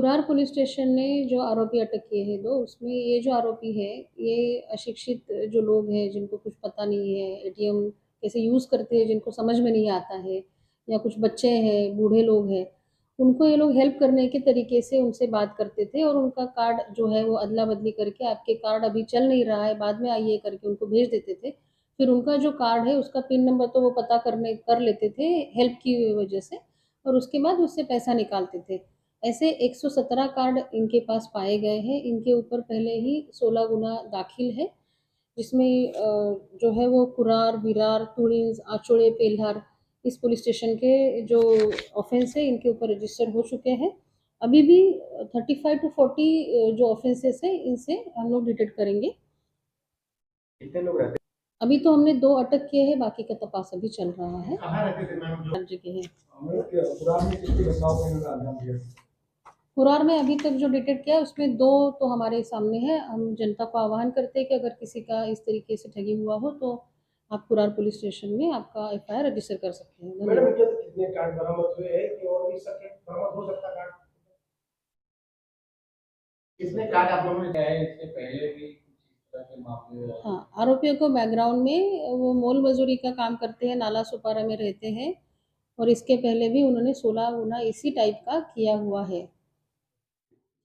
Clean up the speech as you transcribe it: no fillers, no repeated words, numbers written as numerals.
Kurar police station ने जो आरोपी अटक किए हैं दो, उसमें ये जो आरोपी है, ये अशिक्षित जो लोग हैं जिनको कुछ पता नहीं है, एटीएम कैसे यूज़ करते हैं जिनको समझ में नहीं आता है, या कुछ बच्चे हैं, बूढ़े लोग हैं, उनको ये लोग हेल्प करने के तरीके से उनसे बात करते थे और उनका कार्ड जो है वो अदला-बदली करके आपके कार्ड अभी चल नहीं रहा है, बाद में आइए करके उनको भेज देते थे। फिर उनका जो कार्ड है उसका पिन नंबर तो वो पता कर लेते थे हेल्प की वजह से, और उसके बाद उससे पैसा निकालते थे। ऐसे 117 कार्ड इनके पास पाए गए हैं। इनके ऊपर पहले ही 16 गुना दाखिल है, जिसमें जो है वो कुरार, विरार, तुड़िंज, आचोड़े, पेल्हार इस पुलिस स्टेशन के जो ऑफेंस है इनके ऊपर रजिस्टर हो चुके हैं। अभी भी 35 टू 40 जो ऑफेंसेस है इनसे हम लोग डिटेक्ट करेंगे। कितने लोग रहते अभी तो हमने 2 अटक किए हैं, बाकी का तपास अभी चल रहा है। कहाँ रहते थे मैम जो हर जगह है। पुरान में कितनी घटनाओं को इन्होंने अंजाम दिया? कुरार में अभी तक जो डिटेक्ट किया है उसमें 2 तो हमारे सामने है। हम जनता को आह्वान करते हैं कि अगर किसी का इस तरीके से ठगी हुआ हो तो आप कुरार पुलिस स्टेशन में आपका एफआईआर रजिस्टर कर सकते हैं। मैडम धन्यवाद। कितने कार्ड बरामद हुए हैं कि और भी सके बरामद हो सकता कार्ड? कितने कार्ड आप लोगों ने दिया है इससे पहले भी कुछ इस तरह के मामले? हाँ, आरोपियों को बैकग्राउंड में वो मोल मजदूरी का काम करते हैं, नाला सुपारा में रहते हैं, और इसके पहले भी उन्होंने 16 गुना इसी टाइप का किया हुआ है।